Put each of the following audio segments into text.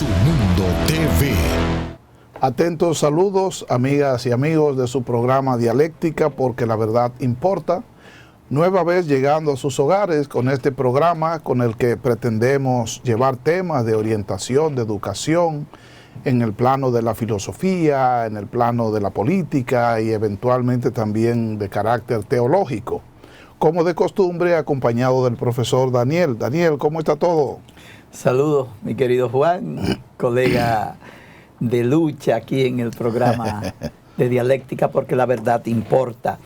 Su Mundo TV. Atentos saludos, amigas y amigos de su programa Dialéctica, porque la verdad importa. Nueva vez llegando a sus hogares con este programa con el que pretendemos llevar temas de orientación, de educación, en el plano de la filosofía, en el plano de la política y eventualmente también de carácter teológico. Como de costumbre, acompañado del profesor Daniel. Daniel, ¿cómo está todo? Saludos, mi querido Juan, colega de lucha aquí en el programa de Dialéctica, porque la verdad importa.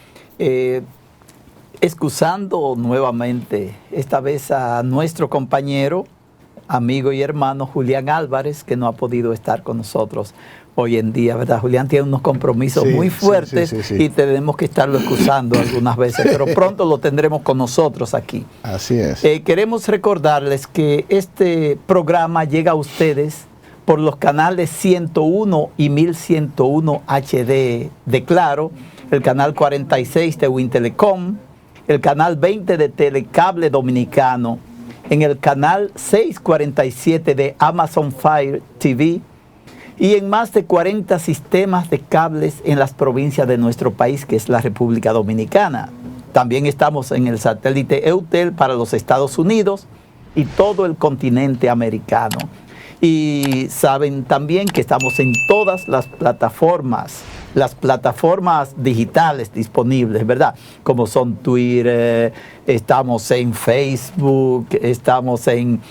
Excusando nuevamente, esta vez a nuestro compañero, amigo y hermano Julián Álvarez, que no ha podido estar con nosotros hoy en día, ¿verdad? Julián tiene unos compromisos muy fuertes y tenemos que estarlo excusando algunas veces, pero pronto lo tendremos con nosotros aquí. Así es. Queremos recordarles que este programa llega a ustedes por los canales 101 y 1101 HD de Claro, el canal 46 de Wintelecom, el canal 20 de Telecable Dominicano, en el canal 647 de Amazon Fire TV y en más de 40 sistemas de cables en las provincias de nuestro país, que es la República Dominicana. También estamos en el satélite EUTEL para los Estados Unidos y todo el continente americano. Y saben también que estamos en todas las plataformas digitales disponibles, ¿verdad? Como son Twitter, estamos en Facebook, estamos en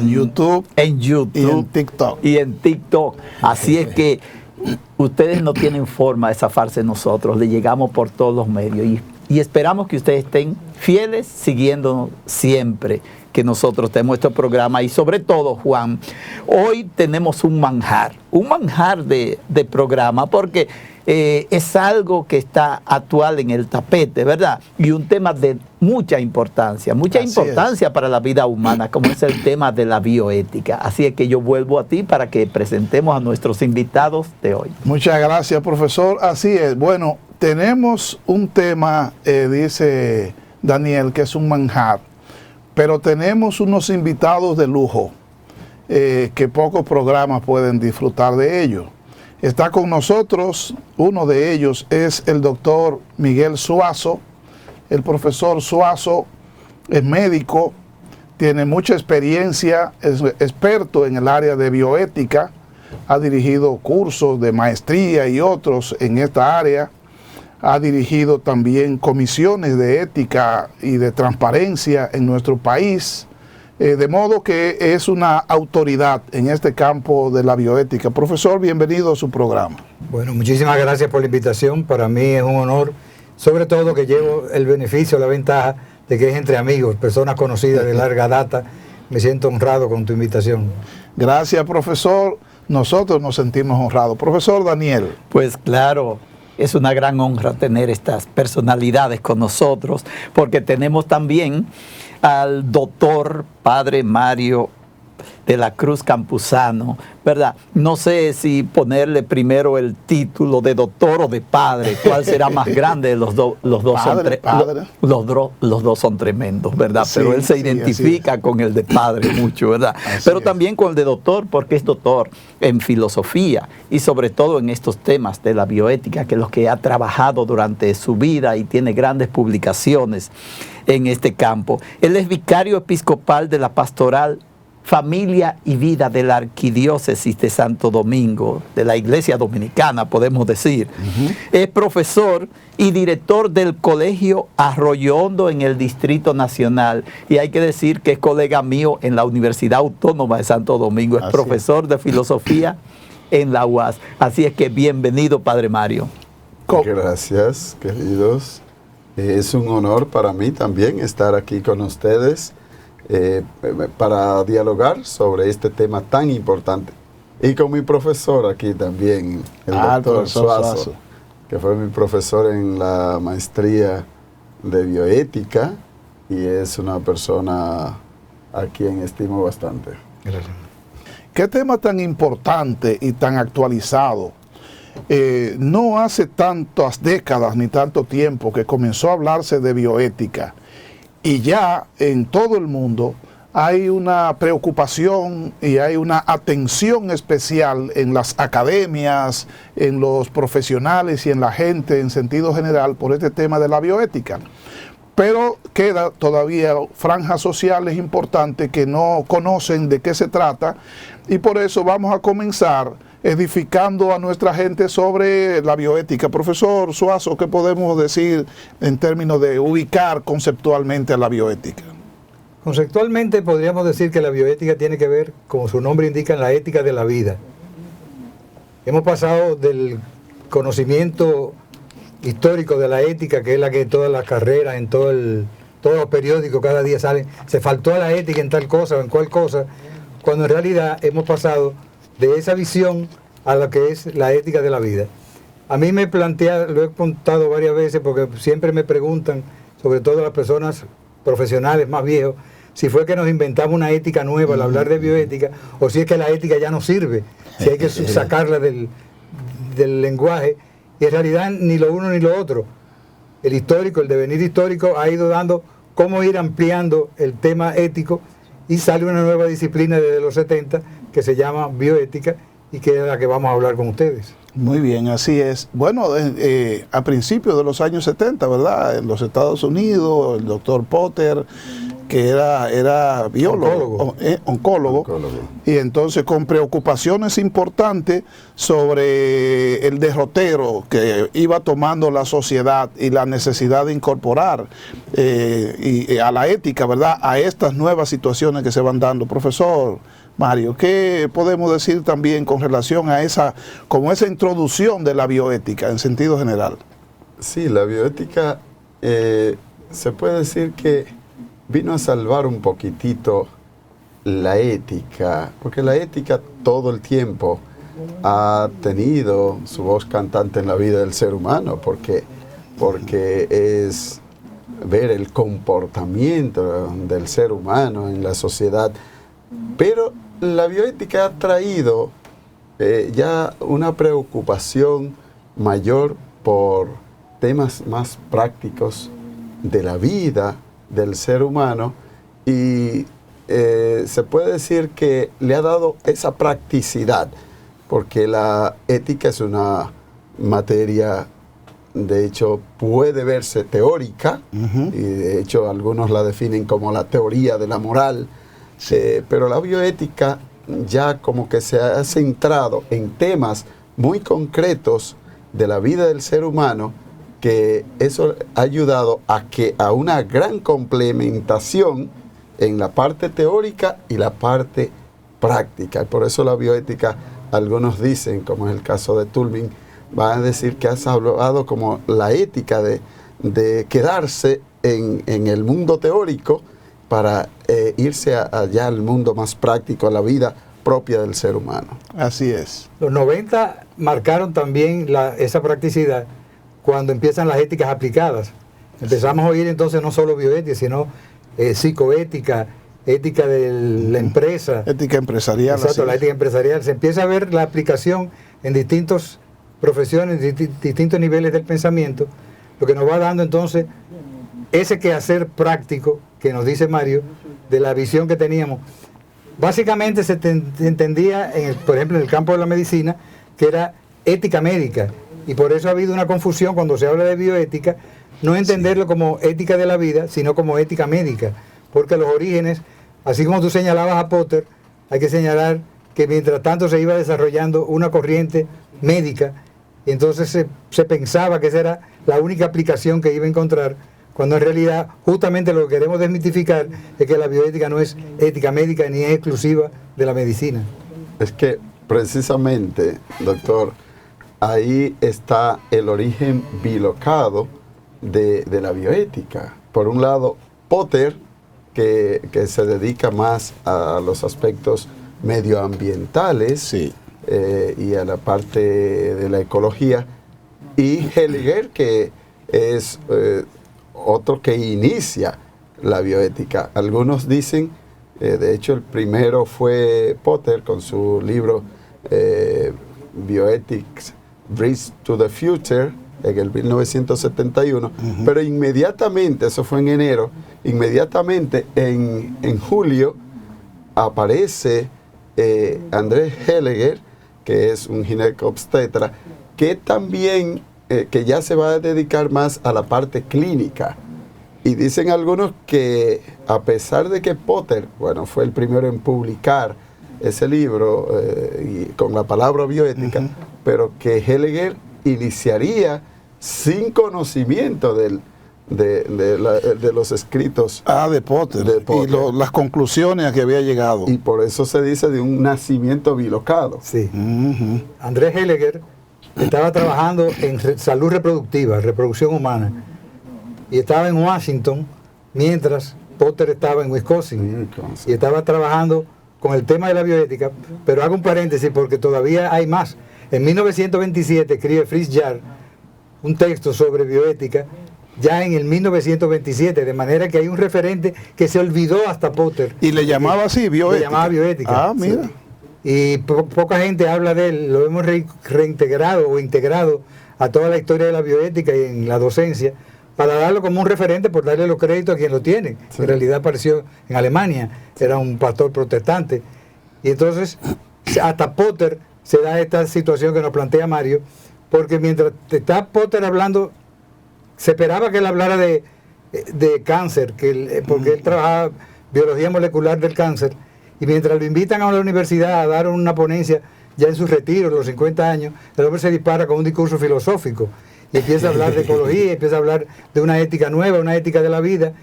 YouTube, y en TikTok. Así es que ustedes no tienen forma de zafarse de nosotros, le llegamos por todos los medios y esperamos que ustedes estén fieles siguiéndonos siempre que nosotros tenemos este programa. Y sobre todo, Juan, hoy tenemos un manjar de programa, porque es algo que está actual en el tapete, ¿verdad? Y un tema de mucha importancia para la vida humana, como es el tema de la bioética. Así es que yo vuelvo a ti para que presentemos a nuestros invitados de hoy. Muchas gracias, profesor. Así es. Bueno, tenemos un tema, dice Daniel, que es un manjar, pero tenemos unos invitados de lujo que pocos programas pueden disfrutar de ellos. Está con nosotros, uno de ellos es el doctor Miguel Suazo. El profesor Suazo es médico, tiene mucha experiencia, es experto en el área de bioética, ha dirigido cursos de maestría y otros en esta área. Ha dirigido también comisiones de ética y de transparencia en nuestro país, de modo que es una autoridad en este campo de la bioética. Profesor, bienvenido a su programa. Bueno, muchísimas gracias por la invitación. Para mí es un honor, sobre todo que llevo el beneficio, la ventaja de que es entre amigos, personas conocidas de larga data. Me siento honrado con tu invitación. Gracias, profesor. Nosotros nos sentimos honrados. Profesor Daniel. Pues claro. Es una gran honra tener estas personalidades con nosotros, porque tenemos también al doctor Padre Mario de la Cruz Campuzano, ¿verdad? No sé si ponerle primero el título de doctor o de padre, cuál será más grande, los dos son tremendos, ¿verdad? Sí, pero él se identifica con el de padre mucho, ¿verdad? Pero también con el de doctor, porque es doctor en filosofía y sobre todo en estos temas de la bioética, que es lo que ha trabajado durante su vida y tiene grandes publicaciones en este campo. Él es vicario episcopal de la Pastoral Familia y Vida de la Arquidiócesis de Santo Domingo, de la Iglesia Dominicana, podemos decir. Es profesor y director del Colegio Arroyo Hondo en el Distrito Nacional. Y hay que decir que es colega mío en la Universidad Autónoma de Santo Domingo. Es profesor de filosofía en la UAS. Así es que bienvenido, Padre Mario. Gracias, queridos. Es un honor para mí también estar aquí con ustedes para dialogar sobre este tema tan importante. Y con mi profesor aquí también, el doctor Suazo, que fue mi profesor en la maestría de bioética y es una persona a quien estimo bastante. Gracias. ¿Qué tema tan importante y tan actualizado? No hace tantas décadas ni tanto tiempo que comenzó a hablarse de bioética y ya en todo el mundo hay una preocupación y hay una atención especial en las academias, en los profesionales y en la gente en sentido general por este tema de la bioética. Pero queda todavía franjas sociales importantes que no conocen de qué se trata, y por eso vamos a comenzar edificando a nuestra gente sobre la bioética. Profesor Suazo, ¿qué podemos decir en términos de ubicar conceptualmente a la bioética? Conceptualmente podríamos decir que la bioética tiene que ver, como su nombre indica, en la ética de la vida. Hemos pasado del conocimiento histórico de la ética, que es la que en todas las carreras, en todos los periódicos cada día salen, se faltó a la ética en tal cosa o en cual cosa, cuando en realidad hemos pasado de esa visión a lo que es la ética de la vida. A mí me plantea, lo he contado varias veces porque siempre me preguntan, sobre todo las personas profesionales más viejos, si fue que nos inventamos una ética nueva al hablar de bioética, o si es que la ética ya no sirve, si hay que sacarla del lenguaje, y en realidad ni lo uno ni lo otro. El histórico, el devenir histórico ha ido dando cómo ir ampliando el tema ético, y sale una nueva disciplina desde los 70 que se llama bioética, y que es la que vamos a hablar con ustedes. Muy bien, así es. Bueno, a principios de los años 70, ¿verdad? En los Estados Unidos, el doctor Potter, que era biólogo, oncólogo, y entonces con preocupaciones importantes sobre el derrotero que iba tomando la sociedad y la necesidad de incorporar y a la ética, ¿verdad?, a estas nuevas situaciones que se van dando. Profesor Mario, ¿qué podemos decir también con relación a esa introducción de la bioética en sentido general? Sí, la bioética se puede decir que vino a salvar un poquitito la ética, porque la ética todo el tiempo ha tenido su voz cantante en la vida del ser humano, porque es ver el comportamiento del ser humano en la sociedad. Pero la bioética ha traído ya una preocupación mayor por temas más prácticos de la vida del ser humano, y se puede decir que le ha dado esa practicidad, porque la ética es una materia, de hecho, puede verse teórica, y de hecho algunos la definen como la teoría de la moral. Pero la bioética ya como que se ha centrado en temas muy concretos de la vida del ser humano, que eso ha ayudado a una gran complementación en la parte teórica y la parte práctica. Y por eso la bioética, algunos dicen, como es el caso de Tulving, van a decir que has hablado como la ética de quedarse en el mundo teórico para irse allá al mundo más práctico, a la vida propia del ser humano. Así es. Los 90 marcaron también esa practicidad cuando empiezan las éticas aplicadas. Empezamos a oír entonces no solo bioética, sino psicoética, ética de la empresa. Ética empresarial. Exacto, la ética empresarial. Se empieza a ver la aplicación en distintas profesiones, distintos niveles del pensamiento, lo que nos va dando entonces ese quehacer práctico que nos dice Mario, de la visión que teníamos. Básicamente se entendía, por ejemplo, en el campo de la medicina, que era ética médica, y por eso ha habido una confusión cuando se habla de bioética, no entenderlo como ética de la vida, sino como ética médica, porque los orígenes, así como tú señalabas a Potter, hay que señalar que mientras tanto se iba desarrollando una corriente médica, y entonces se pensaba que esa era la única aplicación que iba a encontrar, cuando en realidad justamente lo que queremos desmitificar es que la bioética no es ética médica ni es exclusiva de la medicina. Es que precisamente, doctor, ahí está el origen bilocado de la bioética. Por un lado, Potter, que se dedica más a los aspectos medioambientales, sí, y a la parte de la ecología, y Hellinger, que es otro que inicia la bioética. Algunos dicen, de hecho el primero fue Potter con su libro Bioethics Bridge to the Future en el 1971, pero inmediatamente, eso fue en enero, inmediatamente en julio aparece Andrés Heleger, que es un ginecobstetra, que también, que ya se va a dedicar más a la parte clínica. Y dicen algunos que a pesar de que Potter, bueno, fue el primero en publicar ese libro y con la palabra bioética, pero que Heleger iniciaría sin conocimiento de los escritos de Potter, Potter. Y las conclusiones a que había llegado. Y por eso se dice de un nacimiento bilocado. Sí. Andrés Heleger estaba trabajando en salud reproductiva, reproducción humana, y estaba en Washington mientras Potter estaba en Wisconsin. Y estaba trabajando con el tema de la bioética, pero hago un paréntesis porque todavía hay más. En 1927 escribe Fritz Jarr un texto sobre bioética, ya en el 1927, de manera que hay un referente que se olvidó hasta Potter. Y le llamaba así, bioética. Le llamaba bioética. Ah, mira. Sí. Y poca gente habla de él, lo hemos reintegrado o integrado a toda la historia de la bioética y en la docencia, para darlo como un referente, por darle los créditos a quien lo tiene. Sí. En realidad apareció en Alemania, era un pastor protestante. Y entonces, hasta Potter se da esta situación que nos plantea Mario, porque mientras está Potter hablando, se esperaba que él hablara de cáncer, porque él trabajaba biología molecular del cáncer, y mientras lo invitan a la universidad a dar una ponencia, ya en su retiro, los 50 años, el hombre se dispara con un discurso filosófico, y empieza a hablar de ecología, empieza a hablar de una ética nueva, una ética de la vida,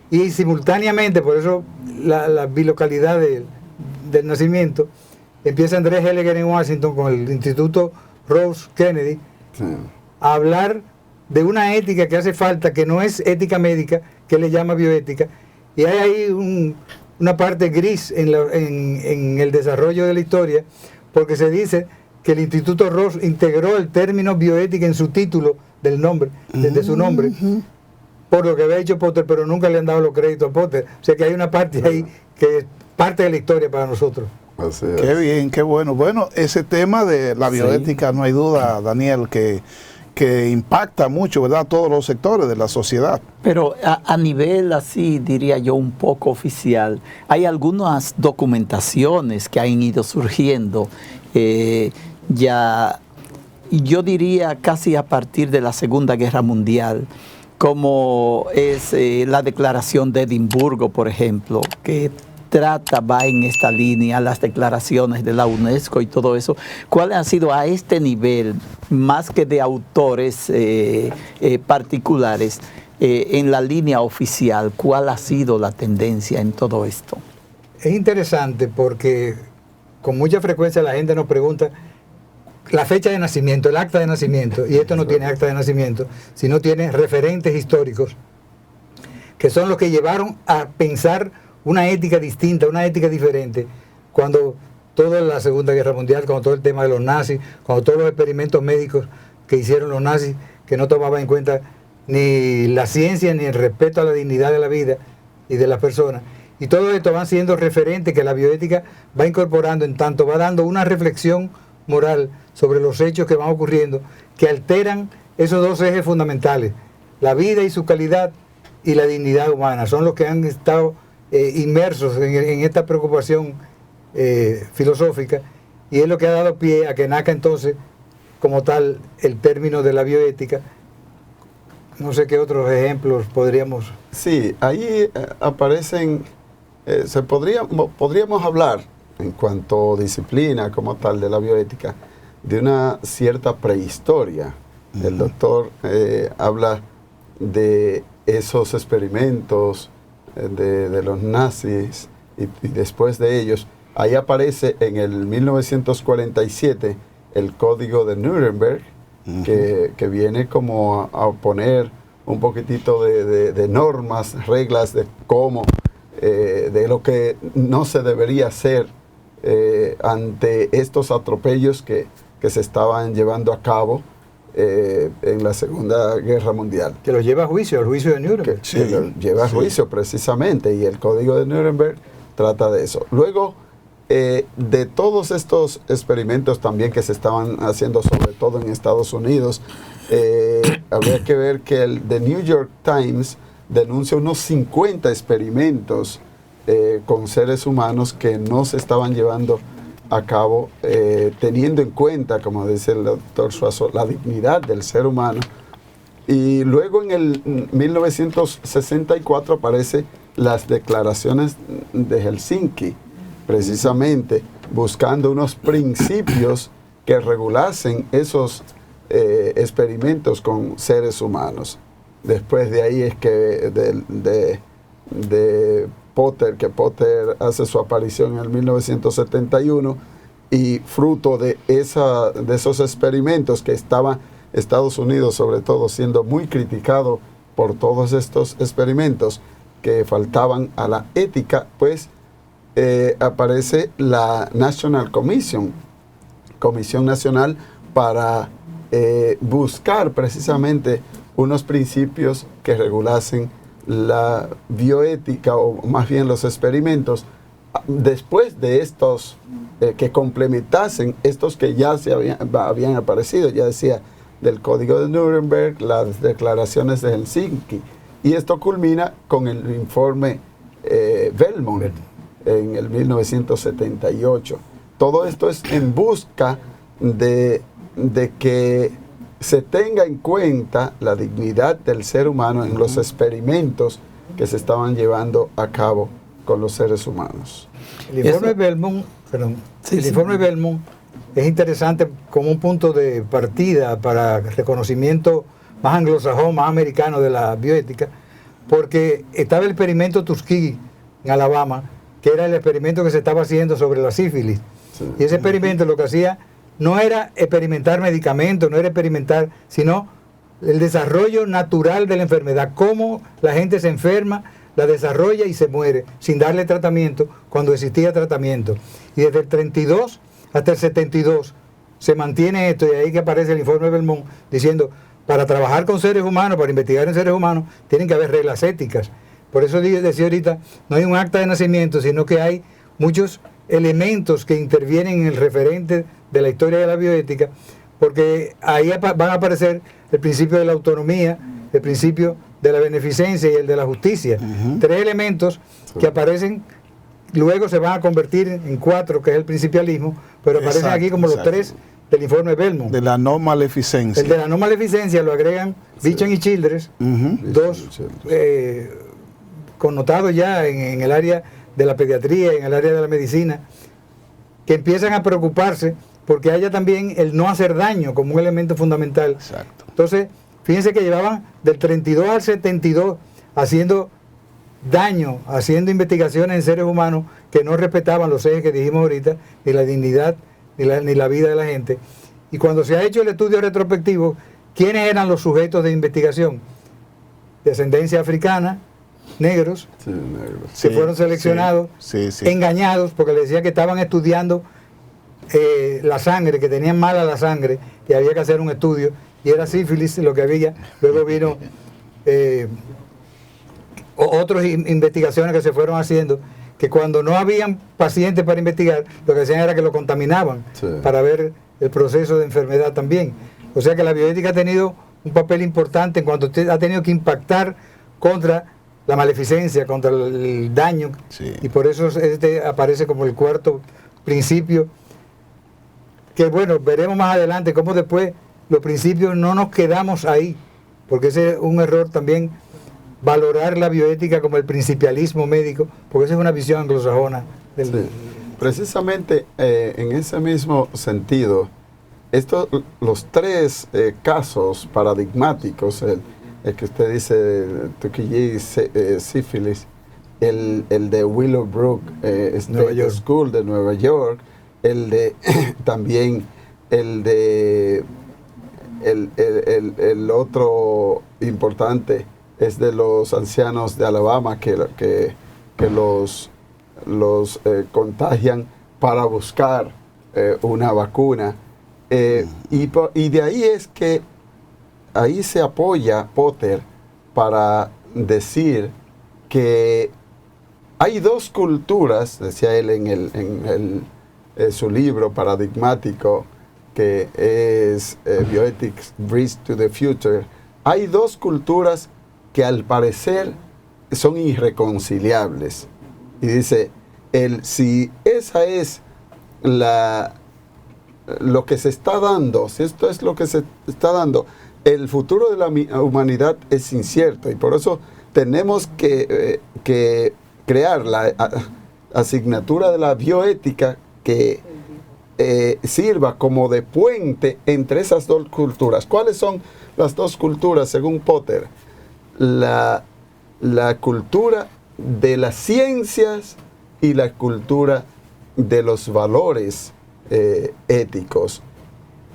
y simultáneamente, por eso la bilocalidad del nacimiento, empieza Andrés Heleger en Washington con el Instituto Rose Kennedy a hablar de una ética que hace falta, que no es ética médica, que le llama bioética, y hay ahí una parte gris en el desarrollo de la historia, porque se dice que el Instituto Ross integró el término bioética en su título del nombre, desde su nombre, por lo que había hecho Potter, pero nunca le han dado los créditos a Potter. O sea que hay una parte ahí que es parte de la historia para nosotros. Qué bien, qué bueno. Bueno, ese tema de la bioética, no hay duda, Daniel, que impacta mucho, ¿verdad?, todos los sectores de la sociedad. Pero a nivel así, diría yo, un poco oficial, hay algunas documentaciones que han ido surgiendo ya, yo diría casi a partir de la Segunda Guerra Mundial, como es la Declaración de Edimburgo, por ejemplo, que va en esta línea, las declaraciones de la UNESCO y todo eso. ¿Cuál ha sido a este nivel, más que de autores particulares, en la línea oficial, cuál ha sido la tendencia en todo esto? Es interesante porque con mucha frecuencia la gente nos pregunta la fecha de nacimiento, el acta de nacimiento, y esto no tiene acta de nacimiento, sino tiene referentes históricos, que son los que llevaron a pensar una ética distinta, una ética diferente, cuando toda la Segunda Guerra Mundial, cuando todo el tema de los nazis, cuando todos los experimentos médicos que hicieron los nazis, que no tomaban en cuenta ni la ciencia ni el respeto a la dignidad de la vida y de las personas. Y todo esto van siendo referentes que la bioética va incorporando, en tanto va dando una reflexión moral sobre los hechos que van ocurriendo, que alteran esos dos ejes fundamentales, la vida y su calidad y la dignidad humana. Son los que han estado inmersos en esta preocupación filosófica, y es lo que ha dado pie a que nazca entonces como tal el término de la bioética. No sé qué otros ejemplos podríamos... Sí, ahí aparecen, podríamos hablar en cuanto a disciplina como tal de la bioética, de una cierta prehistoria. El doctor habla de esos experimentos de los nazis y después de ellos. Ahí aparece en el 1947 el Código de Nuremberg, que viene como a poner un poquitito de normas, reglas de cómo, de lo que no se debería hacer ante estos atropellos que se estaban llevando a cabo en la Segunda Guerra Mundial. Que lo lleva a juicio, el juicio de Nuremberg. Sí, lo lleva a juicio precisamente, y el Código de Nuremberg trata de eso. Luego, de todos estos experimentos también que se estaban haciendo, sobre todo en Estados Unidos, habría que ver que el The New York Times denuncia unos 50 experimentos con seres humanos que no se estaban llevando a cabo, teniendo en cuenta, como dice el doctor Suazo, la dignidad del ser humano. Y luego en el 1964 aparecen las declaraciones de Helsinki, precisamente buscando unos principios que regulasen esos experimentos con seres humanos. Después de ahí es que de Potter, que Potter hace su aparición en el 1971, y fruto de esos experimentos que estaba Estados Unidos sobre todo siendo muy criticado por todos estos experimentos que faltaban a la ética, pues aparece la National Commission, Comisión Nacional, para buscar precisamente unos principios que regulasen la bioética, o más bien los experimentos, después de estos, que complementasen estos que ya habían aparecido, ya decía, del Código de Nuremberg, las declaraciones de Helsinki. Y esto culmina con el informe Belmont en el 1978. Todo esto es en busca de que se tenga en cuenta la dignidad del ser humano en los experimentos que se estaban llevando a cabo con los seres humanos. El informe Belmont, informe Belmont es interesante como un punto de partida para reconocimiento más anglosajón, más americano de la bioética, porque estaba el experimento Tuskegee en Alabama, que era el experimento que se estaba haciendo sobre la sífilis. Sí. Y ese experimento lo que hacía no era experimentar medicamentos, no era experimentar, sino el desarrollo natural de la enfermedad, cómo la gente se enferma, la desarrolla y se muere sin darle tratamiento cuando existía tratamiento. Y desde el 32 hasta el 72 se mantiene esto, y ahí que aparece el informe Belmont diciendo, para trabajar con seres humanos, para investigar en seres humanos, tienen que haber reglas éticas. Por eso decía ahorita, no hay un acta de nacimiento, sino que hay muchos elementos que intervienen en el referente de la historia de la bioética, porque ahí van a aparecer el principio de la autonomía, el principio de la beneficencia y el de la justicia. Tres elementos que aparecen, luego se van a convertir en cuatro, que es el principialismo, pero aparecen aquí como los tres del informe Belmont. De la no maleficencia. El de la no maleficencia lo agregan Bichan y Childress, dos connotados ya en el área de la pediatría, en el área de la medicina, que empiezan a preocuparse porque haya también el no hacer daño como un elemento fundamental. Exacto. Entonces, fíjense que llevaban del 32 al 72 haciendo daño, haciendo investigaciones en seres humanos que no respetaban los ejes que dijimos ahorita, ni la dignidad, ni la vida de la gente. Y cuando se ha hecho el estudio retrospectivo, ¿quiénes eran los sujetos de investigación? Descendencia africana, negros, que fueron seleccionados, engañados, porque les decía que estaban estudiando la sangre, que tenían mala la sangre, que había que hacer un estudio, y era sífilis lo que había. Luego vino otras investigaciones que se fueron haciendo, que cuando no habían pacientes para investigar, lo que hacían era que lo contaminaban para ver el proceso de enfermedad también. O sea que la bioética ha tenido un papel importante en cuanto ha tenido que impactar contra la maleficencia, contra el daño, y por eso aparece como el cuarto principio, que bueno, veremos más adelante cómo después los principios no nos quedamos ahí, porque ese es un error también, valorar la bioética como el principialismo médico, porque esa es una visión anglosajona. Precisamente en ese mismo sentido, los tres casos paradigmáticos, el que usted dice, Tuskegee, sífilis, el de Willowbrook State School de Nueva York, también el otro importante es de los ancianos de Alabama que los contagian para buscar una vacuna, y de ahí es que ahí se apoya Potter para decir que hay dos culturas, decía él en su libro paradigmático, que es Bioethics Bridge to the Future. Hay dos culturas que al parecer son irreconciliables. Y dice, si esa es lo que se está dando, si esto es lo que se está dando, el futuro de la humanidad es incierto, y por eso tenemos que crear la asignatura de la bioética que sirva como de puente entre esas dos culturas. ¿Cuáles son las dos culturas según Potter? La cultura de las ciencias y la cultura de los valores éticos.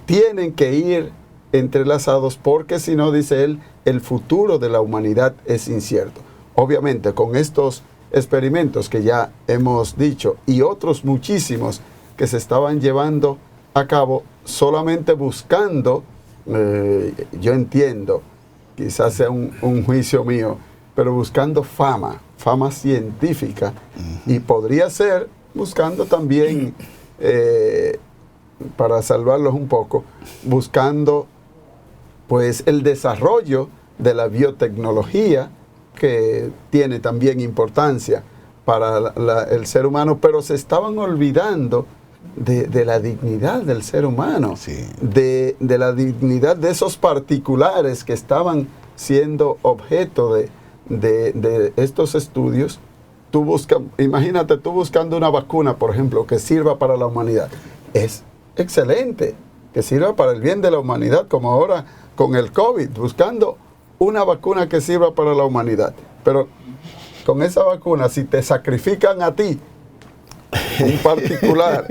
Tienen que ir entrelazados, porque si no, dice él, el futuro de la humanidad es incierto. Obviamente, con estos experimentos que ya hemos dicho y otros muchísimos que se estaban llevando a cabo solamente buscando, yo entiendo, quizás sea un juicio mío, pero buscando fama científica, y podría ser buscando también, para salvarlos un poco, buscando pues el desarrollo de la biotecnología, que tiene también importancia para el ser humano, pero se estaban olvidando de la dignidad del ser humano, sí, de la dignidad de esos particulares que estaban siendo objeto de estos estudios. Imagínate tú buscando una vacuna, por ejemplo, que sirva para la humanidad. Es excelente, que sirva para el bien de la humanidad, como ahora con el COVID, buscando una vacuna que sirva para la humanidad. Pero con esa vacuna, si te sacrifican a ti, un particular,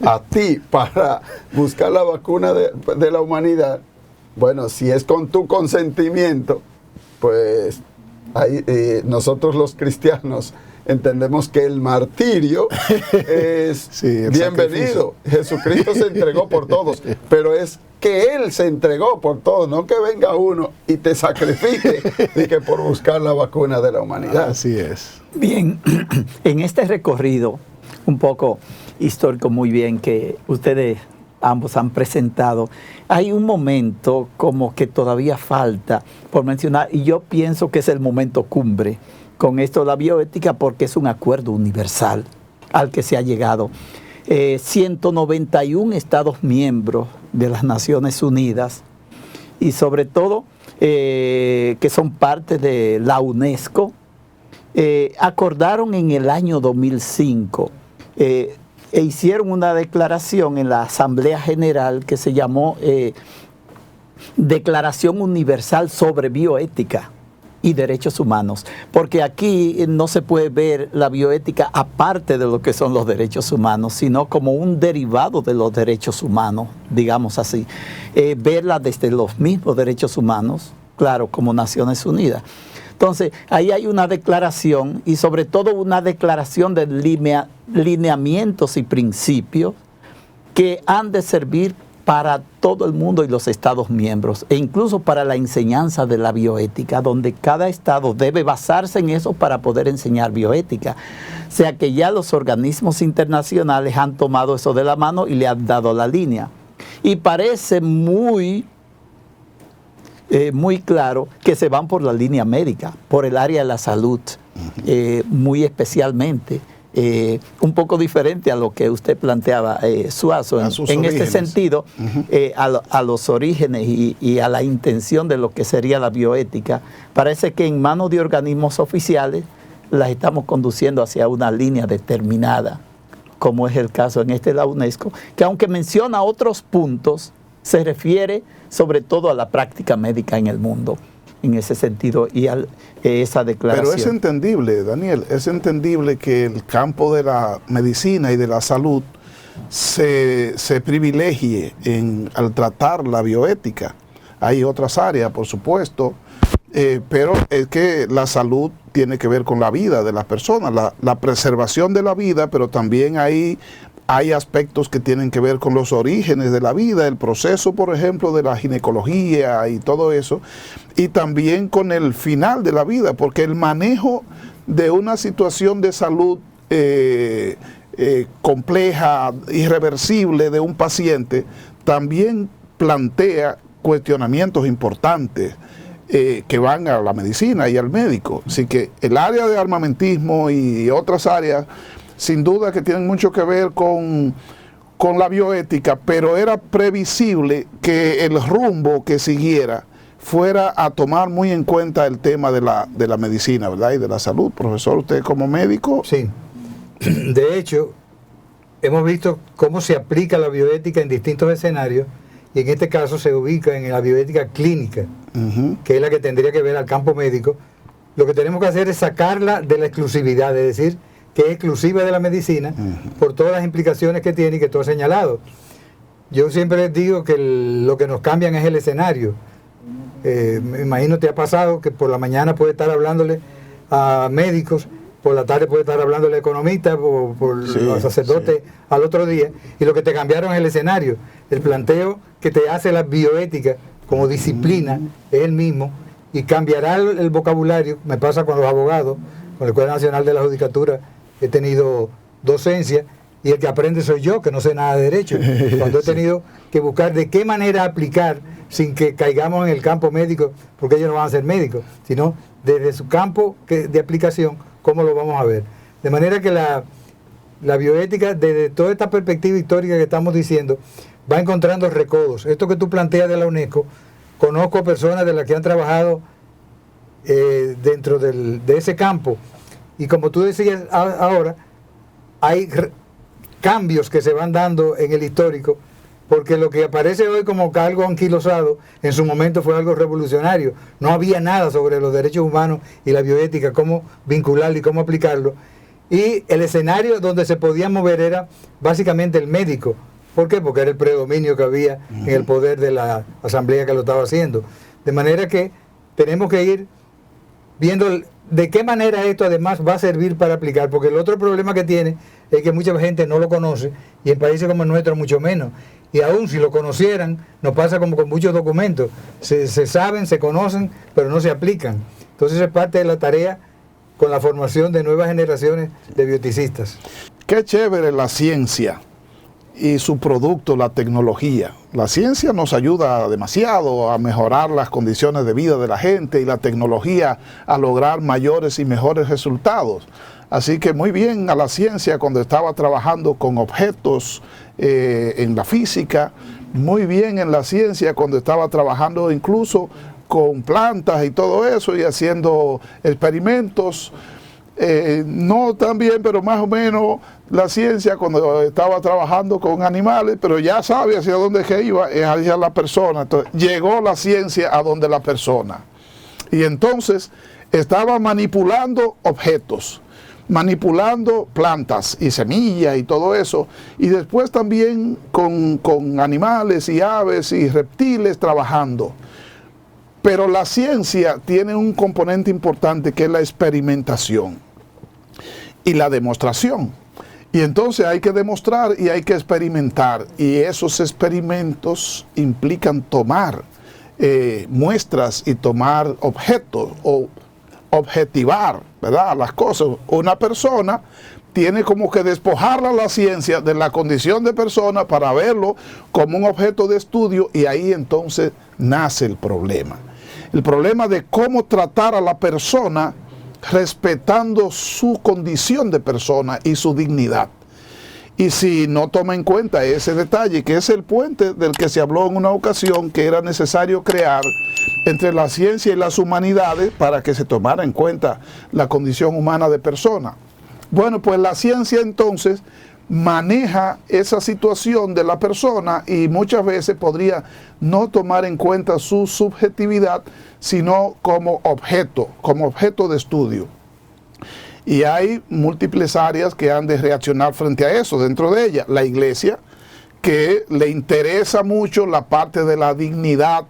a ti, para buscar la vacuna de la humanidad, bueno, si es con tu consentimiento, pues ahí, nosotros los cristianos entendemos que el martirio es bienvenido. Jesucristo se entregó por todos, pero es que Él se entregó por todos, no que venga uno y te sacrifique y que por buscar la vacuna de la humanidad. Así es. Bien, en este recorrido un poco histórico muy bien que ustedes ambos han presentado, hay un momento como que todavía falta por mencionar, y yo pienso que es el momento cumbre con esto de la bioética, porque es un acuerdo universal al que se ha llegado. 191 Estados miembros de las Naciones Unidas, y sobre todo que son parte de la UNESCO, acordaron en el año 2005 e hicieron una declaración en la Asamblea General que se llamó Declaración Universal sobre Bioética y Derechos Humanos, porque aquí no se puede ver la bioética aparte de lo que son los derechos humanos, sino como un derivado de los derechos humanos, digamos así. Verla desde los mismos derechos humanos, claro, como Naciones Unidas. Entonces, ahí hay una declaración, y sobre todo una declaración de lineamientos y principios que han de servir para todo el mundo y los Estados miembros, e incluso para la enseñanza de la bioética, donde cada Estado debe basarse en eso para poder enseñar bioética. O sea que ya los organismos internacionales han tomado eso de la mano y le han dado la línea. Y parece muy claro que se van por la línea médica, por el área de la salud, muy especialmente. Un poco diferente a lo que usted planteaba, Suazo, en este sentido, a los orígenes y a la intención de lo que sería la bioética. Parece que en manos de organismos oficiales las estamos conduciendo hacia una línea determinada, como es el caso en de la UNESCO, que aunque menciona otros puntos, se refiere sobre todo a la práctica médica en el mundo, en ese sentido, y a esa declaración. Pero es entendible, Daniel, es entendible que el campo de la medicina y de la salud se privilegie al tratar la bioética. Hay otras áreas, por supuesto, pero es que la salud tiene que ver con la vida de las personas, la preservación de la vida, pero también hay aspectos que tienen que ver con los orígenes de la vida, el proceso, por ejemplo, de la ginecología y todo eso, y también con el final de la vida, porque el manejo de una situación de salud compleja, irreversible de un paciente, también plantea cuestionamientos importantes que van a la medicina y al médico. Así que el área de armamentismo y otras áreas, sin duda que tienen mucho que ver con la bioética, pero era previsible que el rumbo que siguiera fuera a tomar muy en cuenta el tema de la medicina, ¿verdad? Y de la salud. Profesor, usted como médico. Sí. De hecho, hemos visto cómo se aplica la bioética en distintos escenarios, y en este caso se ubica en la bioética clínica, que es la que tendría que ver al campo médico. Lo que tenemos que hacer es sacarla de la exclusividad, es decir, que es exclusiva de la medicina, por todas las implicaciones que tiene y que tú has señalado. Yo siempre les digo que lo que nos cambian es el escenario. Me imagino te ha pasado que por la mañana puede estar hablándole a médicos, por la tarde puede estar hablándole a economistas, por los sacerdotes al otro día, y lo que te cambiaron es el escenario. El planteo que te hace la bioética como disciplina es el mismo, y cambiará el vocabulario. Me pasa con los abogados, con la Escuela Nacional de la Judicatura, he tenido docencia, y el que aprende soy yo, que no sé nada de derecho. Cuando he tenido que buscar de qué manera aplicar sin que caigamos en el campo médico, porque ellos no van a ser médicos, sino desde su campo de aplicación, cómo lo vamos a ver. De manera que la bioética, desde toda esta perspectiva histórica que estamos diciendo, va encontrando recodos. Esto que tú planteas de la UNESCO, conozco personas de las que han trabajado dentro de ese campo, y como tú decías ahora, hay cambios que se van dando en el histórico, porque lo que aparece hoy como algo anquilosado, en su momento fue algo revolucionario. No había nada sobre los derechos humanos y la bioética, cómo vincularlo y cómo aplicarlo. Y el escenario donde se podía mover era básicamente el médico. ¿Por qué? Porque era el predominio que había en el poder de la asamblea que lo estaba haciendo. De manera que tenemos que ir viendo de qué manera esto además va a servir para aplicar, porque el otro problema que tiene es que mucha gente no lo conoce, y en países como el nuestro mucho menos. Y aún si lo conocieran, nos pasa como con muchos documentos, se saben, se conocen, pero no se aplican. Entonces es parte de la tarea con la formación de nuevas generaciones de bioticistas. Qué chévere la ciencia y su producto, la tecnología. La ciencia nos ayuda demasiado a mejorar las condiciones de vida de la gente, y la tecnología a lograr mayores y mejores resultados. Así que muy bien a la ciencia cuando estaba trabajando con objetos en la física, muy bien en la ciencia cuando estaba trabajando incluso con plantas y todo eso, y haciendo experimentos. No tan bien, pero más o menos la ciencia cuando estaba trabajando con animales, pero ya sabe hacia dónde es que iba, es hacia la persona. Entonces llegó la ciencia a donde la persona, y entonces estaba manipulando objetos, manipulando plantas y semillas y todo eso, y después también con animales y aves y reptiles trabajando. Pero la ciencia tiene un componente importante, que es la experimentación y la demostración. Y entonces hay que demostrar y hay que experimentar, y esos experimentos implican tomar muestras y tomar objetos, o objetivar, ¿verdad?, las cosas. Una persona tiene como que despojarla la ciencia de la condición de persona para verlo como un objeto de estudio, y ahí entonces nace el problema. El problema de cómo tratar a la persona respetando su condición de persona y su dignidad. Y si no toma en cuenta ese detalle, que es el puente del que se habló en una ocasión, que era necesario crear entre la ciencia y las humanidades para que se tomara en cuenta la condición humana de persona. Bueno, pues la ciencia entonces maneja esa situación de la persona, y muchas veces podría no tomar en cuenta su subjetividad, sino como objeto de estudio. Y hay múltiples áreas que han de reaccionar frente a eso. Dentro de ella, la iglesia, que le interesa mucho la parte de la dignidad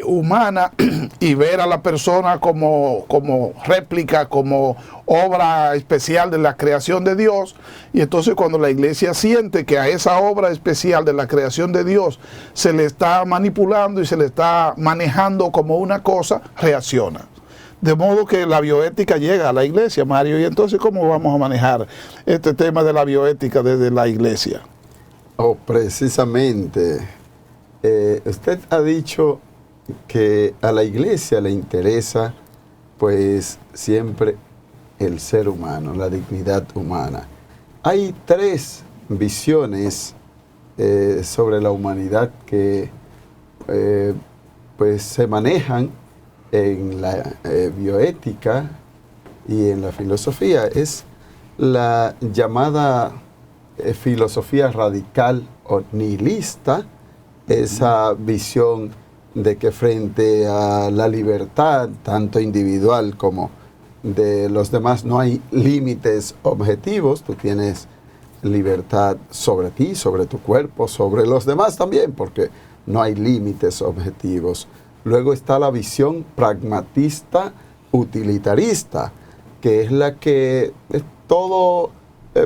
humana, y ver a la persona como réplica, como obra especial de la creación de Dios. Y entonces cuando la iglesia siente que a esa obra especial de la creación de Dios se le está manipulando y se le está manejando como una cosa, reacciona. De modo que la bioética llega a la iglesia, Mario. Y entonces, ¿cómo vamos a manejar este tema de la bioética desde la iglesia? Oh, precisamente. Usted ha dicho que a la iglesia le interesa pues siempre el ser humano, la dignidad humana. Hay 3 visiones sobre la humanidad que pues se manejan en la bioética y en la filosofía. Es la llamada filosofía radical o nihilista, esa visión de que frente a la libertad, tanto individual como de los demás, no hay límites objetivos. Tú tienes libertad sobre ti, sobre tu cuerpo, sobre los demás también, porque no hay límites objetivos. Luego está la visión pragmatista utilitarista, que es la que es todo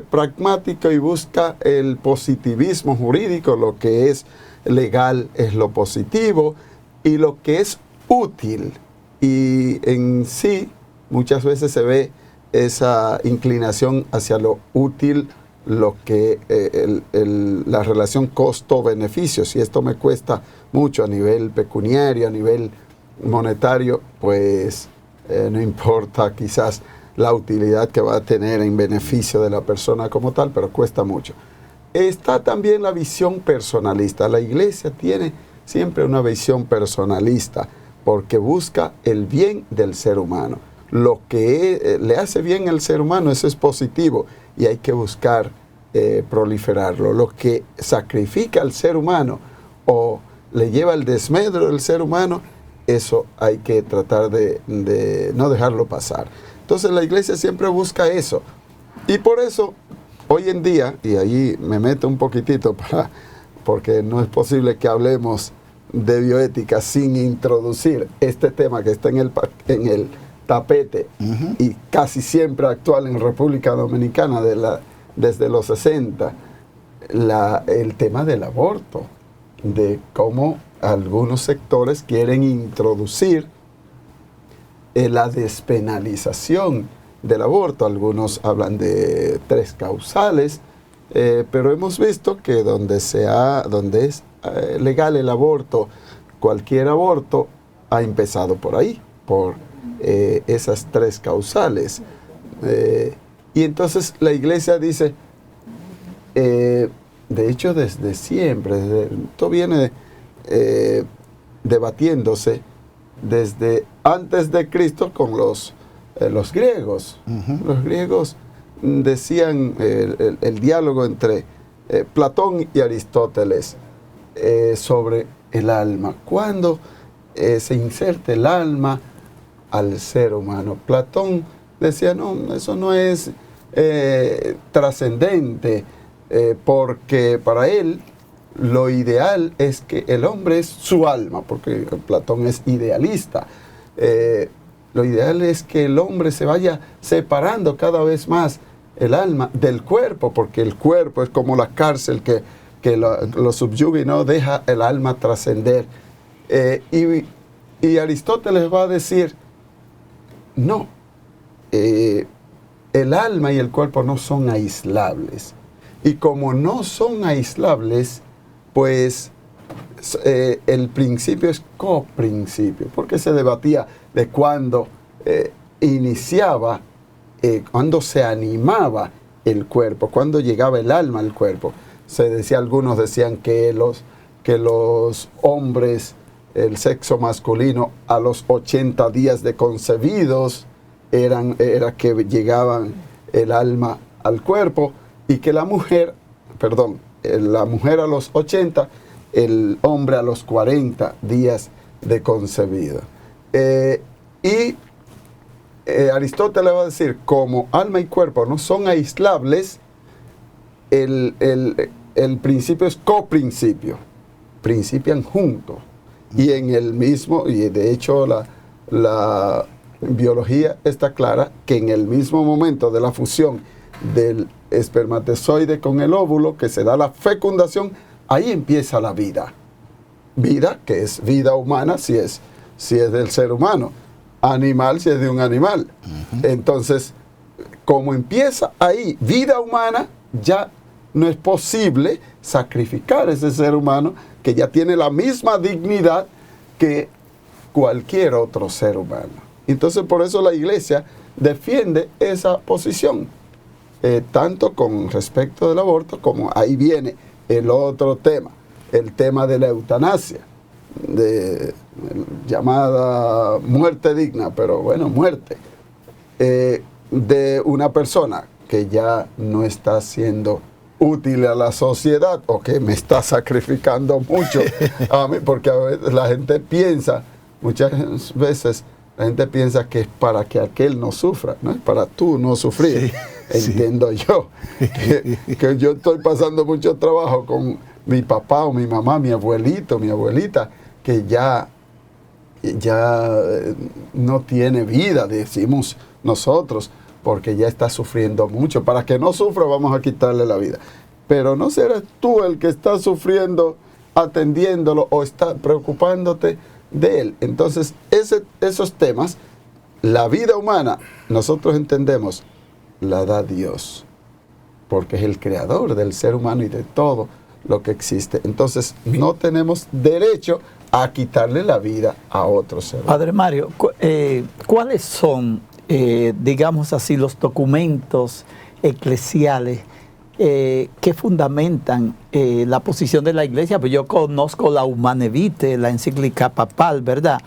pragmático y busca el positivismo jurídico. Lo que es legal es lo positivo y lo que es útil. Y en sí muchas veces se ve esa inclinación hacia lo útil, lo que la relación costo-beneficio. Si esto me cuesta mucho a nivel pecuniario, a nivel monetario, pues no importa quizás la utilidad que va a tener en beneficio de la persona como tal, pero cuesta mucho. Está también la visión personalista. La iglesia tiene siempre una visión personalista porque busca el bien del ser humano. Lo que le hace bien al ser humano, eso es positivo y hay que buscar proliferarlo. Lo que sacrifica al ser humano o le lleva al desmedro del ser humano, eso hay que tratar de no dejarlo pasar. Entonces la iglesia siempre busca eso. Y por eso, hoy en día, y ahí me meto un poquitito porque no es posible que hablemos de bioética sin introducir este tema que está en el tapete y casi siempre actual en República Dominicana desde los 60, el tema del aborto, de cómo algunos sectores quieren introducir la despenalización del aborto. Algunos hablan de 3 causales, pero hemos visto que donde es legal el aborto, cualquier aborto ha empezado por ahí, por esas 3 causales. Y entonces la iglesia dice, de hecho desde siempre, esto viene debatiéndose desde antes de Cristo con los griegos. Los griegos decían el diálogo entre Platón y Aristóteles sobre el alma. ¿Cuándo se inserta el alma al ser humano? Platón decía, no, eso no es trascendente, porque para él lo ideal es que el hombre es su alma, porque Platón es idealista. Lo ideal es que el hombre se vaya separando cada vez más el alma del cuerpo, porque el cuerpo es como la cárcel que lo subyuga y no deja el alma trascender. Y Aristóteles va a decir, no, el alma y el cuerpo no son aislables. Y como no son aislables, pues el principio es coprincipio, porque se debatía de cuándo iniciaba, cuándo se animaba el cuerpo, cuándo llegaba el alma al cuerpo. Algunos decían que los hombres, el sexo masculino, a los 80 días de concebidos era que llegaban el alma al cuerpo, y que la mujer a los 80, el hombre a los 40 días de concebido. Aristóteles va a decir, como alma y cuerpo no son aislables, el principio es coprincipio, principian juntos. Y en el mismo, y de hecho la biología está clara que en el mismo momento de la fusión del espermatozoide con el óvulo, que se da la fecundación, ahí empieza la vida. Vida, que es vida humana, si es del ser humano. Animal, si es de un animal. Entonces, como empieza ahí vida humana, ya no es posible sacrificar ese ser humano que ya tiene la misma dignidad que cualquier otro ser humano. Entonces por eso la iglesia defiende esa posición, tanto con respecto del aborto, como ahí viene el otro tema, el tema de la eutanasia, de llamada muerte digna, pero bueno, muerte, de una persona que ya no está siendo útil a la sociedad o que me está sacrificando mucho a mí, porque a veces la gente piensa, muchas veces la gente piensa que es para que aquel no sufra, no es para tú no sufrir. Sí, entiendo yo que yo estoy pasando mucho trabajo con mi papá o mi mamá, mi abuelito, mi abuelita, que ya no tiene vida, decimos nosotros, porque ya está sufriendo mucho. Para que no sufra vamos a quitarle la vida. Pero no serás tú el que está sufriendo, atendiéndolo o está preocupándote de él. Entonces, esos temas, la vida humana, nosotros entendemos, la da Dios, porque es el creador del ser humano y de todo lo que existe. Entonces, no tenemos derecho a quitarle la vida a otro ser humano. Padre Mario, ¿cuáles son, digamos así, los documentos eclesiales que fundamentan la posición de la iglesia? Pues yo conozco la Humane Vitae, la encíclica papal, ¿verdad?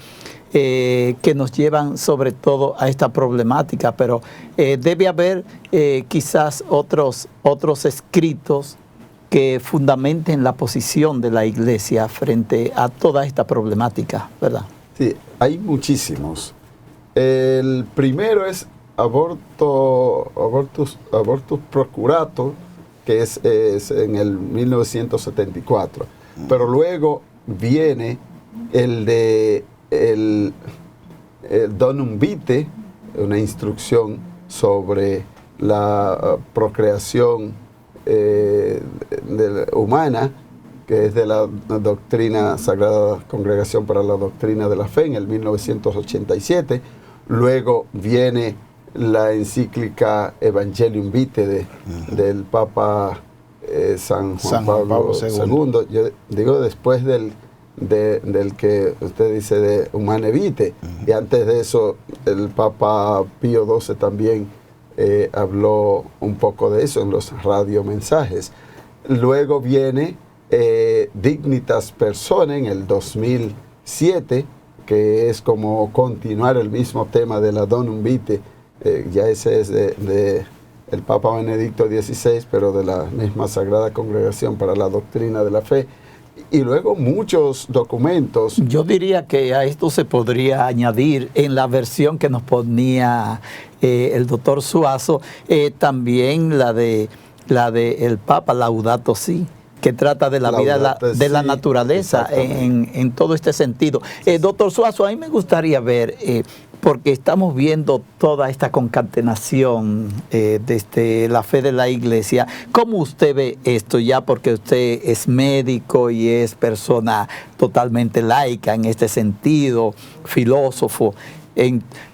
Que nos llevan sobre todo a esta problemática, pero debe haber quizás otros escritos que fundamenten la posición de la iglesia frente a toda esta problemática, ¿verdad? Sí, hay muchísimos. El primero es abortus procurator, que es en el 1974. Pero luego viene el de el Donum Vitae, una instrucción sobre la procreación humana, que es de la doctrina Sagrada Congregación para la Doctrina de la Fe, en el 1987. Luego viene la encíclica Evangelium Vitae del Papa San Pablo II. Yo digo después del que usted dice de Humane Vitae, y antes de eso el Papa Pío XII también habló un poco de eso en los radiomensajes. Luego viene Dignitas Personae en el 2007, que es como continuar el mismo tema de la Donum Vitae. Ya ese es de el Papa Benedicto XVI, pero de la misma Sagrada Congregación para la Doctrina de la Fe. Y luego muchos documentos. Yo diría que a esto se podría añadir, en la versión que nos ponía el doctor Suazo, también la de el Papa Laudato Si, que trata de la vida de la naturaleza en todo este sentido. Doctor Suazo, a mí me gustaría ver, porque estamos viendo toda esta concatenación desde la fe de la iglesia. ¿Cómo usted ve esto ya? Porque usted es médico y es persona totalmente laica en este sentido, filósofo.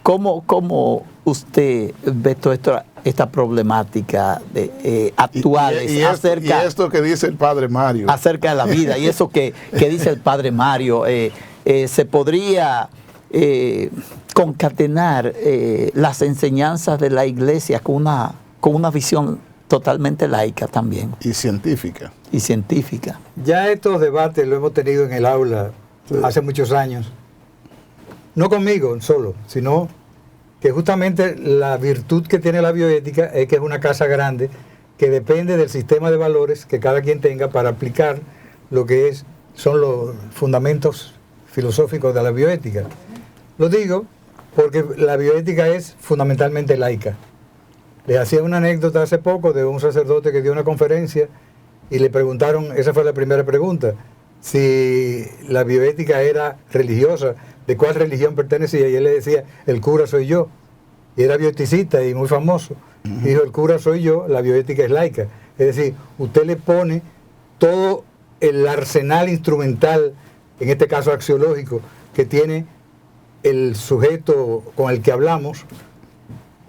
¿Cómo usted ve toda esta problemática actuales y esto que dice el Padre Mario acerca de la vida, y eso que dice el Padre Mario, se podría concatenar las enseñanzas de la iglesia con una visión totalmente laica también y científica Ya estos debates lo hemos tenido en el aula hace muchos años, no conmigo solo, sino que justamente la virtud que tiene la bioética es que es una casa grande que depende del sistema de valores que cada quien tenga para aplicar lo que son los fundamentos filosóficos de la bioética. Lo digo porque la bioética es fundamentalmente laica. Les hacía una anécdota hace poco de un sacerdote que dio una conferencia y le preguntaron, esa fue la primera pregunta, si la bioética era religiosa, de cuál religión pertenecía, y él le decía, el cura soy yo, y era bioeticista y muy famoso. Y dijo, el cura soy yo, la bioética es laica. Es decir, usted le pone todo el arsenal instrumental, en este caso axiológico, que tiene el sujeto con el que hablamos,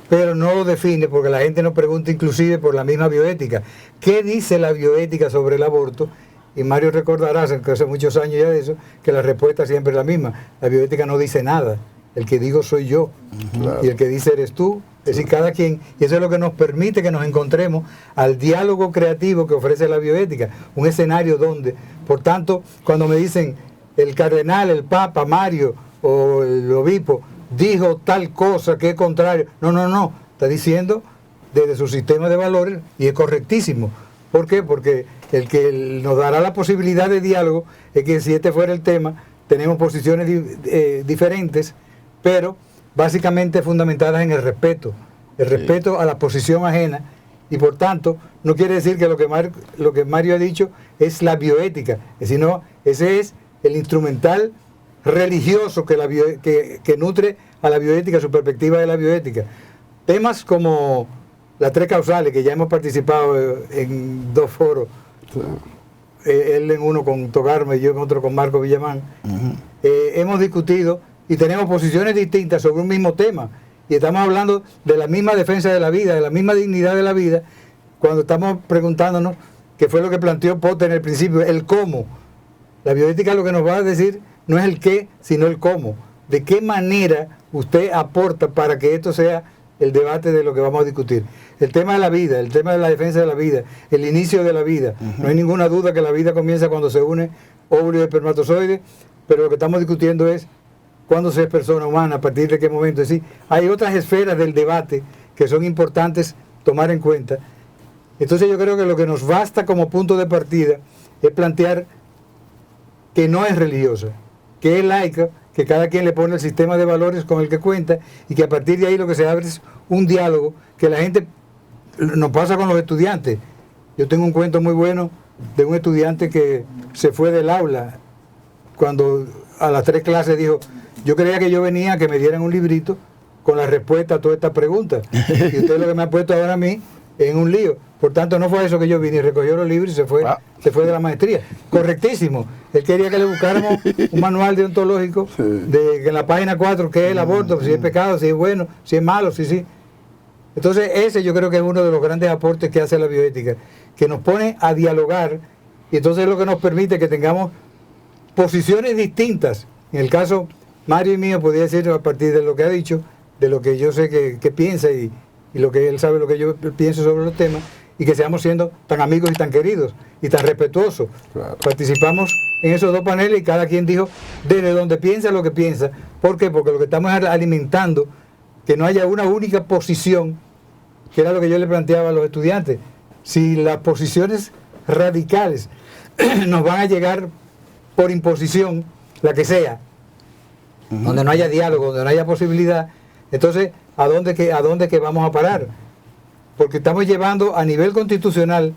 pero no lo define, porque la gente nos pregunta inclusive por la misma bioética. ¿Qué dice la bioética sobre el aborto? y Mario recordará, que hace muchos años ya de eso, que la respuesta siempre es la misma. La bioética no dice nada. El que digo soy yo. Claro. Y el que dice eres tú. Es decir, cada quien. Y eso es lo que nos permite que nos encontremos al diálogo creativo que ofrece la bioética. Un escenario donde, por tanto, cuando me dicen el cardenal, el papa, Mario o el obispo dijo tal cosa que es contrario. No. Está diciendo desde su sistema de valores y es correctísimo. ¿Por qué? Porque el que nos dará la posibilidad de diálogo es que si este fuera el tema, tenemos posiciones diferentes, pero básicamente fundamentadas en el respeto a la posición ajena, y por tanto no quiere decir que lo que Mario ha dicho es la bioética, sino ese es el instrumental religioso que nutre a la bioética, su perspectiva de la bioética. Temas como las 3 causales, que ya hemos participado en 2 foros, él en uno con Togarme y yo en otro con Marco Villamán, hemos discutido y tenemos posiciones distintas sobre un mismo tema, y estamos hablando de la misma defensa de la vida, de la misma dignidad de la vida, cuando estamos preguntándonos qué fue lo que planteó Potter en el principio, el cómo. La bioética lo que nos va a decir no es el qué, sino el cómo. De qué manera usted aporta para que esto sea el debate de lo que vamos a discutir. El tema de la vida, el tema de la defensa de la vida, el inicio de la vida. No hay ninguna duda que la vida comienza cuando se une óvulo y espermatozoide, pero lo que estamos discutiendo es cuándo se es persona humana, a partir de qué momento. Es decir, hay otras esferas del debate que son importantes tomar en cuenta. Entonces yo creo que lo que nos basta como punto de partida es plantear que no es religiosa, que es laica, que cada quien le pone el sistema de valores con el que cuenta, y que a partir de ahí lo que se abre es un diálogo que la gente nos pasa con los estudiantes. Yo tengo un cuento muy bueno de un estudiante que se fue del aula cuando a las 3 clases dijo: yo creía que yo venía a que me dieran un librito con la respuesta a todas estas preguntas, y usted lo que me ha puesto ahora a mí en un lío. Por tanto, no fue a eso que yo vine, y recogió los libros y se fue de la maestría. Correctísimo. Él quería que le buscáramos un manual deontológico de en la página 4, que es el aborto, si es pecado, si es bueno, si es malo, sí. Entonces, ese yo creo que es uno de los grandes aportes que hace la bioética, que nos pone a dialogar, y entonces es lo que nos permite que tengamos posiciones distintas. En el caso Mario y mío, podría decir a partir de lo que ha dicho, de lo que yo sé que piensa y lo que él sabe, lo que yo pienso sobre los temas, y que seamos siendo tan amigos y tan queridos y tan respetuosos. Claro. Participamos en esos 2 paneles y cada quien dijo desde donde piensa lo que piensa. ¿Por qué? Porque lo que estamos es alimentando que no haya una única posición, que era lo que yo le planteaba a los estudiantes. Si las posiciones radicales nos van a llegar por imposición, la que sea, donde no haya diálogo, donde no haya posibilidad, entonces ¿a dónde que vamos a parar? Porque estamos llevando a nivel constitucional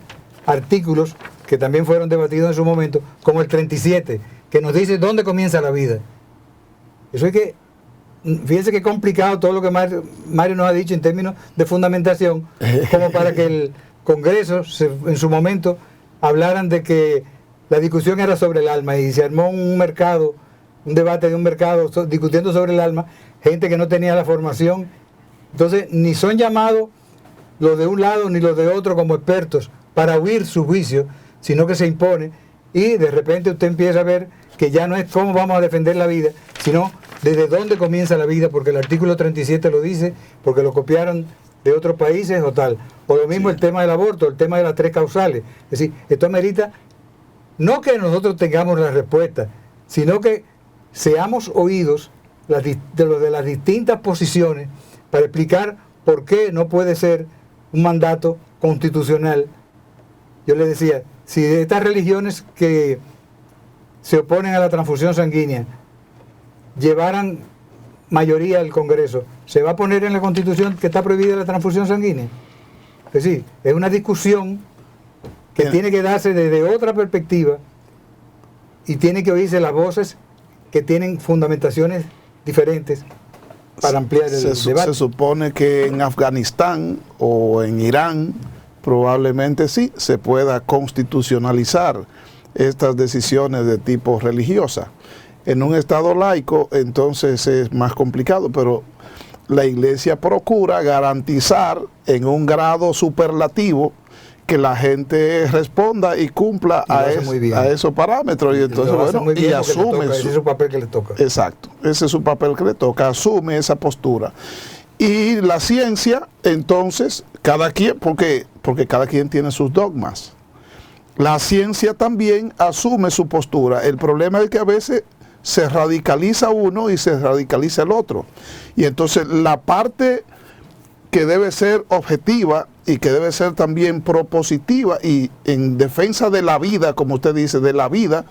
artículos que también fueron debatidos en su momento, como el 37, que nos dice dónde comienza la vida. Eso es que, fíjense qué complicado todo lo que Mario nos ha dicho en términos de fundamentación, como para que el Congreso en su momento hablaran de que la discusión era sobre el alma, y se armó un debate de un mercado discutiendo sobre el alma, gente que no tenía la formación. Entonces, ni son llamados los de un lado ni los de otro como expertos para oír su juicio, sino que se impone, y de repente usted empieza a ver que ya no es cómo vamos a defender la vida, sino desde dónde comienza la vida, porque el artículo 37 lo dice, porque lo copiaron de otros países o tal. O lo mismo el tema del aborto, el tema de las 3 causales. Es decir, esto amerita no que nosotros tengamos la respuesta, sino que seamos oídos de las distintas posiciones para explicar por qué no puede ser un mandato constitucional. Yo le decía, si estas religiones que se oponen a la transfusión sanguínea llevaran mayoría al Congreso, ¿se va a poner en la Constitución que está prohibida la transfusión sanguínea? Es decir, es una discusión que tiene que darse desde otra perspectiva, y tiene que oírse las voces que tienen fundamentaciones diferentes para ampliar el debate. Se supone que en Afganistán o en Irán probablemente sí se pueda constitucionalizar estas decisiones de tipo religiosa. En un estado laico entonces es más complicado, pero la Iglesia procura garantizar en un grado superlativo que la gente responda y cumpla a esos parámetros. Y entonces, bueno, y asume. Ese es su papel que le toca. Exacto, ese es su papel que le toca, asume esa postura. Y la ciencia, entonces, cada quien, porque cada quien tiene sus dogmas. La ciencia también asume su postura. El problema es que a veces se radicaliza uno y se radicaliza el otro. Y entonces la parte que debe ser objetiva y que debe ser también propositiva y en defensa de la vida, como usted dice, de la vida,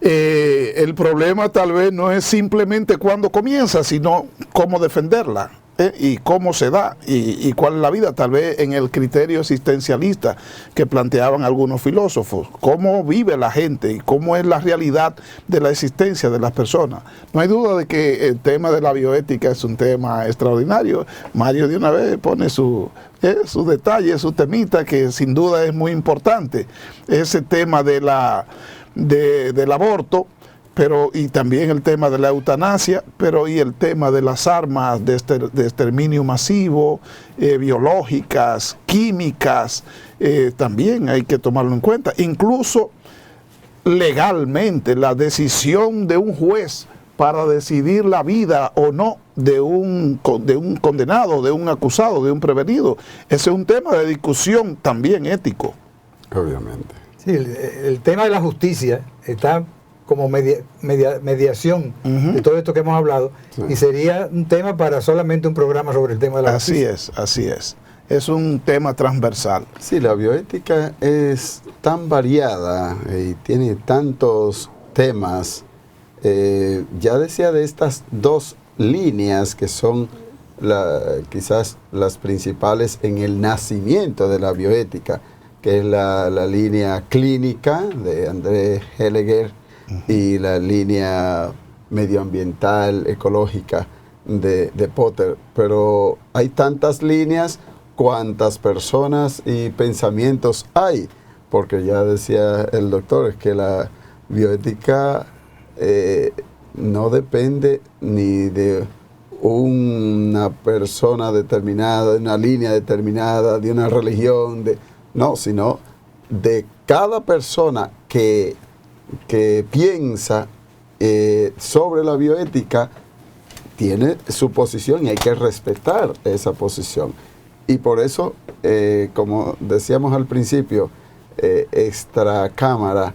el problema tal vez no es simplemente cuándo comienza, sino cómo defenderla. Y cómo se da y cuál es la vida, tal vez en el criterio existencialista que planteaban algunos filósofos, cómo vive la gente y cómo es la realidad de la existencia de las personas. No hay duda de que el tema de la bioética es un tema extraordinario. Mario de una vez pone su detalle, su temita, que sin duda es muy importante, ese tema del aborto, y también el tema de la eutanasia, y el tema de las armas de exterminio masivo, biológicas, químicas, también hay que tomarlo en cuenta. Incluso legalmente, la decisión de un juez para decidir la vida o no de un condenado, de un acusado, de un prevenido, ese es un tema de discusión también ético. Obviamente. Sí, el tema de la justicia está como mediación de todo esto que hemos hablado, y sería un tema para solamente un programa sobre el tema de la justicia. Así es. Es un tema transversal. Sí, la bioética es tan variada y tiene tantos temas. Ya decía de estas dos líneas que son quizás las principales en el nacimiento de la bioética, que es la línea clínica de André Heidegger y la línea medioambiental, ecológica de Potter. Pero hay tantas líneas, cuantas personas y pensamientos hay, porque ya decía el doctor, es que la bioética no depende ni de una persona determinada, de una línea determinada, de una religión, sino de cada persona que piensa sobre la bioética, tiene su posición y hay que respetar esa posición. Y por eso, como decíamos al principio, extra cámara,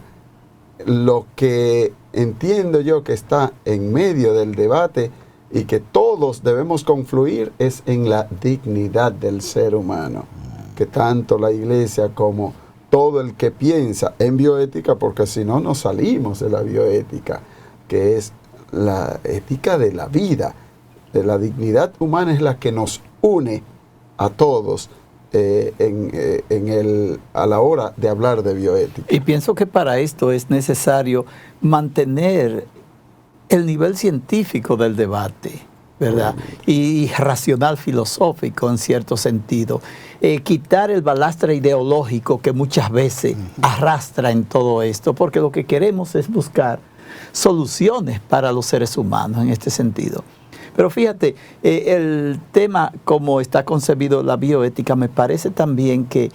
lo que entiendo yo que está en medio del debate y que todos debemos confluir es en la dignidad del ser humano, que tanto la iglesia como todo el que piensa en bioética, porque si no, no salimos de la bioética, que es la ética de la vida, de la dignidad humana, es la que nos une a todos a la hora de hablar de bioética. Y pienso que para esto es necesario mantener el nivel científico del debate, ¿verdad? Y racional filosófico en cierto sentido. Quitar el balastre ideológico que muchas veces arrastra en todo esto, porque lo que queremos es buscar soluciones para los seres humanos en este sentido. Pero fíjate, el tema como está concebido la bioética me parece también que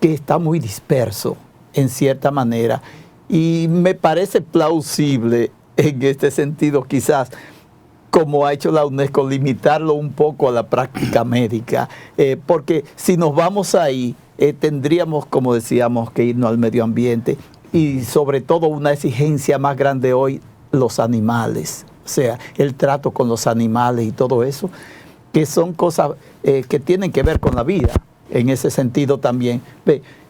está muy disperso en cierta manera, y me parece plausible en este sentido quizás, como ha hecho la UNESCO, limitarlo un poco a la práctica médica, porque si nos vamos ahí, tendríamos, como decíamos, que irnos al medio ambiente y sobre todo una exigencia más grande hoy, los animales, o sea, el trato con los animales y todo eso, que son cosas que tienen que ver con la vida, en ese sentido también.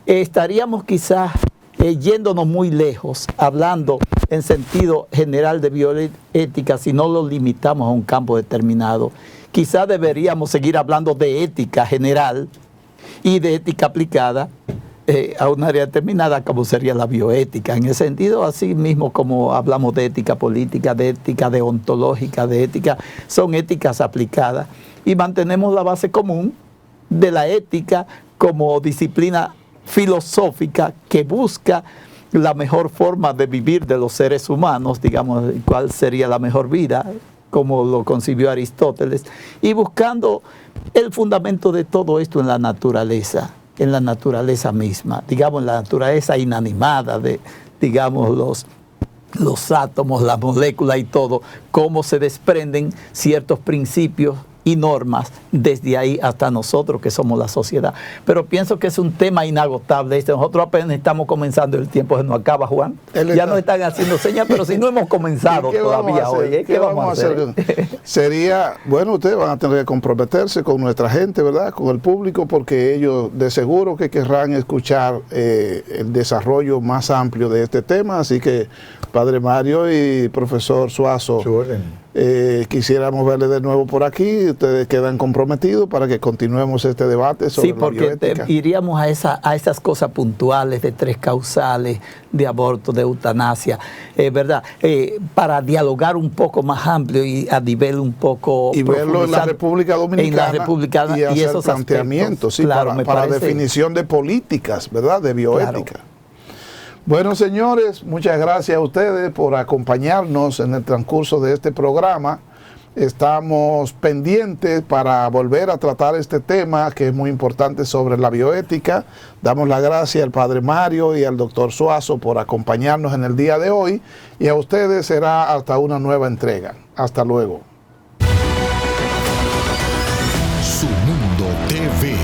Estaríamos quizás yéndonos muy lejos, hablando en sentido general de bioética, si no lo limitamos a un campo determinado. Quizás deberíamos seguir hablando de ética general y de ética aplicada a un área determinada, como sería la bioética. En ese sentido, así mismo como hablamos de ética política, de ética deontológica, de ética, son éticas aplicadas, y mantenemos la base común de la ética como disciplina filosófica que busca la mejor forma de vivir de los seres humanos, digamos, cuál sería la mejor vida, como lo concibió Aristóteles, y buscando el fundamento de todo esto en la naturaleza, en la naturaleza misma, digamos, en la naturaleza inanimada de, digamos, los átomos, las moléculas y todo, cómo se desprenden ciertos principios y normas desde ahí hasta nosotros que somos la sociedad. Pero pienso que es un tema inagotable. Nosotros apenas estamos comenzando, el tiempo se nos acaba, Juan. Ya nos están haciendo señas, pero si no hemos comenzado todavía hoy, ¿qué vamos a hacer? Sería, bueno, ustedes van a tener que comprometerse con nuestra gente, ¿verdad? Con el público, porque ellos de seguro que querrán escuchar el desarrollo más amplio de este tema. Así que, Padre Mario y Profesor Suazo, Su orden. Quisiéramos verle de nuevo por aquí. Ustedes quedan comprometidos para que continuemos este debate sobre la bioética. Sí, porque iríamos a esas cosas puntuales de 3 causales, de aborto, de eutanasia, ¿verdad? Para dialogar un poco más amplio y a nivel un poco y verlo en la República Dominicana, y hacer esos planteamientos, sí, claro, para definición de políticas, ¿verdad? De bioética. Claro. Bueno, señores, muchas gracias a ustedes por acompañarnos en el transcurso de este programa. Estamos pendientes para volver a tratar este tema que es muy importante sobre la bioética. Damos las gracias al Padre Mario y al Doctor Suazo por acompañarnos en el día de hoy, y a ustedes será hasta una nueva entrega. Hasta luego. Su Mundo TV.